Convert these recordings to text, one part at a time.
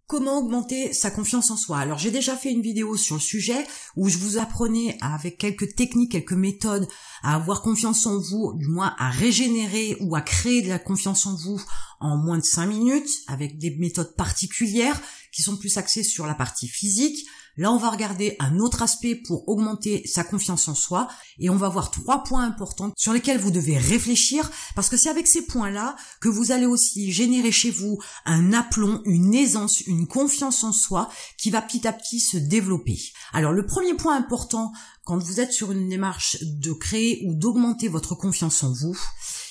Comment augmenter sa confiance en soi? Alors j'ai déjà fait une vidéo sur le sujet où je vous apprenais avec quelques techniques, quelques méthodes à avoir confiance en vous, du moins à régénérer ou à créer de la confiance en vous en moins de 5 minutes avec des méthodes particulières qui sont plus axées sur la partie physique. Là, on va regarder un autre aspect pour augmenter sa confiance en soi et on va voir 3 points importants sur lesquels vous devez réfléchir parce que c'est avec ces points-là que vous allez aussi générer chez vous un aplomb, une aisance, une confiance en soi qui va petit à petit se développer. Alors, le premier point important quand vous êtes sur une démarche de créer ou d'augmenter votre confiance en vous,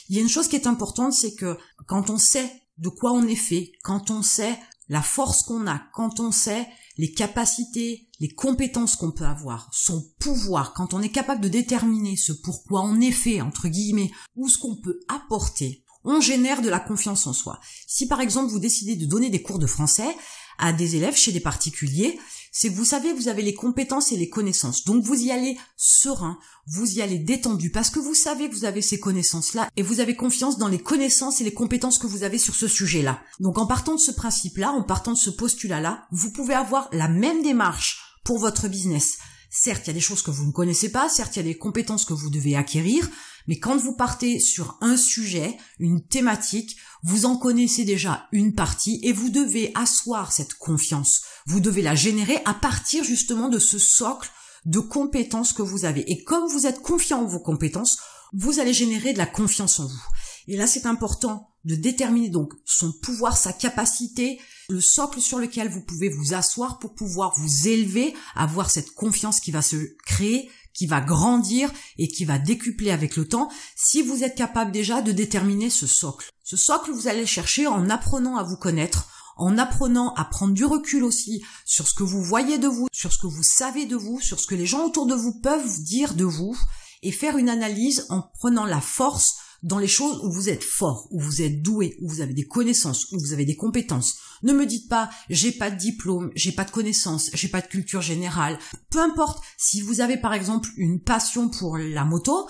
il y a une chose qui est importante, c'est que quand on sait de quoi on est fait, quand on sait la force qu'on a, quand on sait les capacités, les compétences qu'on peut avoir, son pouvoir, quand on est capable de déterminer ce pourquoi on est fait, entre guillemets, ou ce qu'on peut apporter, on génère de la confiance en soi. Si par exemple vous décidez de donner des cours de français à des élèves chez des particuliers, c'est que vous savez que vous avez les compétences et les connaissances. Donc vous y allez serein, vous y allez détendu parce que vous savez que vous avez ces connaissances-là et vous avez confiance dans les connaissances et les compétences que vous avez sur ce sujet-là. Donc en partant de ce principe-là, en partant de ce postulat-là, vous pouvez avoir la même démarche pour votre business. Certes, il y a des choses que vous ne connaissez pas, certes, il y a des compétences que vous devez acquérir, mais quand vous partez sur un sujet, une thématique, vous en connaissez déjà une partie et vous devez asseoir cette confiance. Vous devez la générer à partir justement de ce socle de compétences que vous avez. Et comme vous êtes confiant en vos compétences, vous allez générer de la confiance en vous. Et là, c'est important de déterminer donc son pouvoir, sa capacité, le socle sur lequel vous pouvez vous asseoir pour pouvoir vous élever, avoir cette confiance qui va se créer, qui va grandir et qui va décupler avec le temps si vous êtes capable déjà de déterminer ce socle. Ce socle, vous allez le chercher en apprenant à vous connaître, en apprenant à prendre du recul aussi sur ce que vous voyez de vous, sur ce que vous savez de vous, sur ce que les gens autour de vous peuvent dire de vous et faire une analyse en prenant la force dans les choses où vous êtes fort, où vous êtes doué, où vous avez des connaissances, où vous avez des compétences. Ne me dites pas « j'ai pas de diplôme, j'ai pas de connaissances, j'ai pas de culture générale ». Peu importe, si vous avez par exemple une passion pour la moto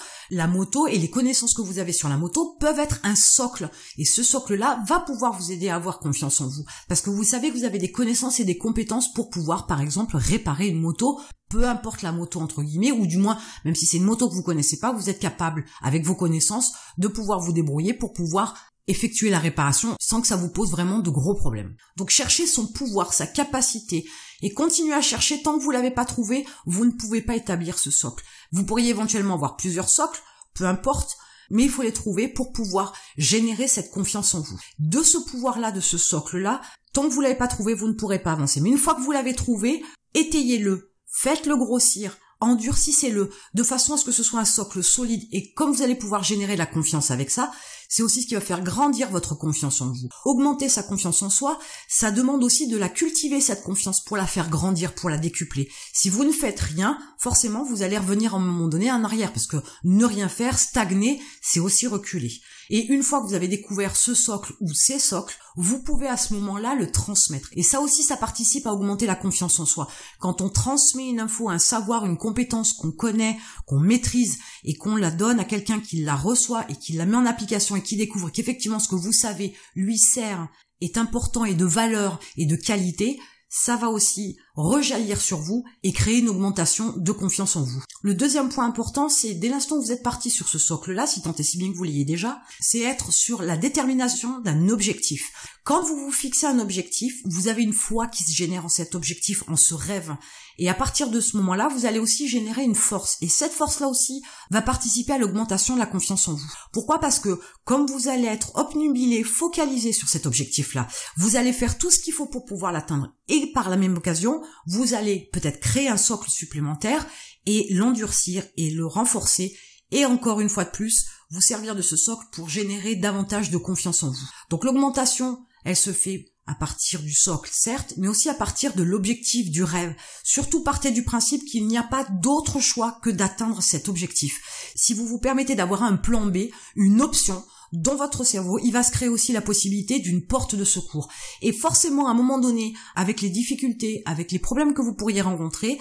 et les connaissances que vous avez sur la moto peuvent être un socle. Et ce socle-là va pouvoir vous aider à avoir confiance en vous. Parce que vous savez que vous avez des connaissances et des compétences pour pouvoir par exemple réparer une moto, peu importe la moto entre guillemets, ou du moins, même si c'est une moto que vous connaissez pas, vous êtes capable, avec vos connaissances, de pouvoir vous débrouiller pour pouvoir effectuer la réparation sans que ça vous pose vraiment de gros problèmes. Donc cherchez son pouvoir, sa capacité, et continuez à chercher tant que vous l'avez pas trouvé, vous ne pouvez pas établir ce socle. Vous pourriez éventuellement avoir plusieurs socles, peu importe, mais il faut les trouver pour pouvoir générer cette confiance en vous. De ce pouvoir-là, de ce socle-là, tant que vous l'avez pas trouvé, vous ne pourrez pas avancer. Mais une fois que vous l'avez trouvé, étayez-le. Faites-le grossir, endurcissez-le, de façon à ce que ce soit un socle solide. Et comme vous allez pouvoir générer de la confiance avec ça, c'est aussi ce qui va faire grandir votre confiance en vous. Augmenter sa confiance en soi, ça demande aussi de la cultiver, cette confiance, pour la faire grandir, pour la décupler. Si vous ne faites rien, forcément, vous allez revenir à un moment donné en arrière, parce que ne rien faire, stagner, c'est aussi reculer. Et une fois que vous avez découvert ce socle ou ces socles, vous pouvez à ce moment-là le transmettre. Et ça aussi, ça participe à augmenter la confiance en soi. Quand on transmet une info, un savoir, une compétence qu'on connaît, qu'on maîtrise et qu'on la donne à quelqu'un qui la reçoit et qui la met en application et qui découvre qu'effectivement ce que vous savez lui sert, est important et de valeur et de qualité, ça va aussi rejaillir sur vous et créer une augmentation de confiance en vous. Le deuxième point important, c'est dès l'instant où vous êtes parti sur ce socle-là, si tant est si bien que vous l'ayez déjà, c'est être sur la détermination d'un objectif. Quand vous vous fixez un objectif, vous avez une foi qui se génère en cet objectif, en ce rêve. Et à partir de ce moment-là, vous allez aussi générer une force. Et cette force-là aussi va participer à l'augmentation de la confiance en vous. Pourquoi ? Parce que comme vous allez être obnubilé, focalisé sur cet objectif-là, vous allez faire tout ce qu'il faut pour pouvoir l'atteindre. Et par la même occasion, vous allez peut-être créer un socle supplémentaire et l'endurcir et le renforcer. Et encore une fois de plus, vous servir de ce socle pour générer davantage de confiance en vous. Donc l'augmentation, elle se fait à partir du socle, certes, mais aussi à partir de l'objectif, du rêve. Surtout partez du principe qu'il n'y a pas d'autre choix que d'atteindre cet objectif. Si vous vous permettez d'avoir un plan B, une option, dans votre cerveau, il va se créer aussi la possibilité d'une porte de secours. Et forcément, à un moment donné, avec les difficultés, avec les problèmes que vous pourriez rencontrer,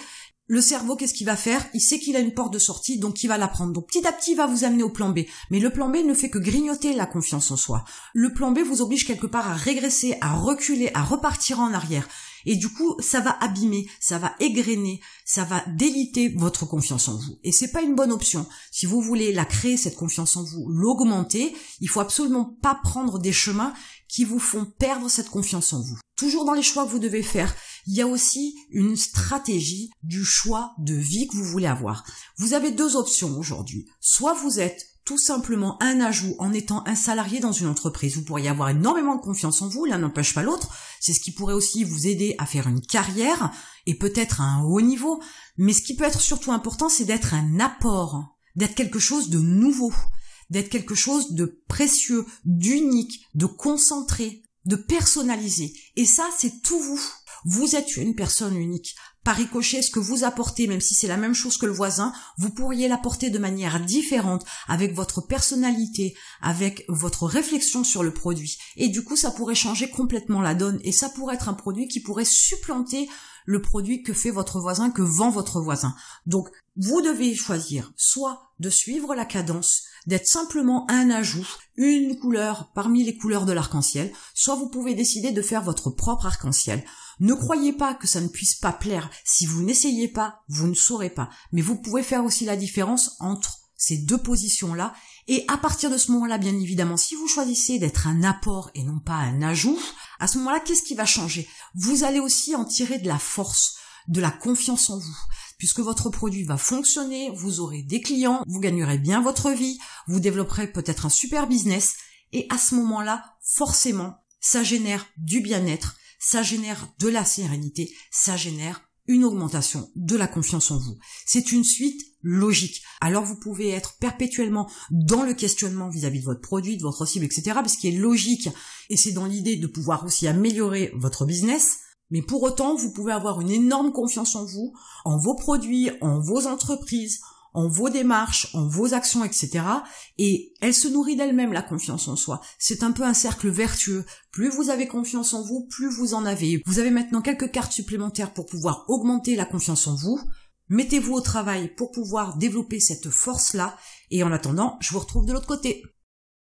Le cerveau, qu'est-ce qu'il va faire? Il sait qu'il a une porte de sortie, donc il va la prendre. Donc petit à petit, il va vous amener au plan B. Mais le plan B ne fait que grignoter la confiance en soi. Le plan B vous oblige quelque part à régresser, à reculer, à repartir en arrière. Et du coup, ça va abîmer, ça va égrener, ça va déliter votre confiance en vous. Et c'est pas une bonne option. Si vous voulez la créer, cette confiance en vous, l'augmenter, il faut absolument pas prendre des chemins qui vous font perdre cette confiance en vous. Toujours dans les choix que vous devez faire, il y a aussi une stratégie du choix de vie que vous voulez avoir. Vous avez deux options aujourd'hui. Soit vous êtes tout simplement un ajout en étant un salarié dans une entreprise. Vous pourriez avoir énormément de confiance en vous, l'un n'empêche pas l'autre. C'est ce qui pourrait aussi vous aider à faire une carrière et peut-être à un haut niveau. Mais ce qui peut être surtout important, c'est d'être un apport, d'être quelque chose de nouveau, d'être quelque chose de précieux, d'unique, de concentré, de personnalisé. Et ça, c'est tout vous. Vous êtes une personne unique. Par ricochet, ce que vous apportez, même si c'est la même chose que le voisin, vous pourriez l'apporter de manière différente, avec votre personnalité, avec votre réflexion sur le produit. Et du coup, ça pourrait changer complètement la donne. Et ça pourrait être un produit qui pourrait supplanter le produit que fait votre voisin, que vend votre voisin. Donc, vous devez choisir soit de suivre la cadence, d'être simplement un ajout, une couleur parmi les couleurs de l'arc-en-ciel, soit vous pouvez décider de faire votre propre arc-en-ciel. Ne croyez pas que ça ne puisse pas plaire. Si vous n'essayez pas, vous ne saurez pas. Mais vous pouvez faire aussi la différence entre ces deux positions-là. Et à partir de ce moment-là, bien évidemment, si vous choisissez d'être un apport et non pas un ajout, à ce moment-là, qu'est-ce qui va changer? Vous allez aussi en tirer de la force, de la confiance en vous. Puisque votre produit va fonctionner, vous aurez des clients, vous gagnerez bien votre vie, vous développerez peut-être un super business. Et à ce moment-là, forcément, ça génère du bien-être, ça génère de la sérénité, ça génère une augmentation de la confiance en vous. C'est une suite logique. Alors vous pouvez être perpétuellement dans le questionnement vis-à-vis de votre produit, de votre cible, etc. Ce qui est logique. Et c'est dans l'idée de pouvoir aussi améliorer votre business. Mais pour autant, vous pouvez avoir une énorme confiance en vous, en vos produits, en vos entreprises, en vos démarches, en vos actions, etc. Et elle se nourrit d'elle-même, la confiance en soi. C'est un peu un cercle vertueux. Plus vous avez confiance en vous, plus vous en avez. Vous avez maintenant quelques cartes supplémentaires pour pouvoir augmenter la confiance en vous. Mettez-vous au travail pour pouvoir développer cette force-là. Et en attendant, je vous retrouve de l'autre côté.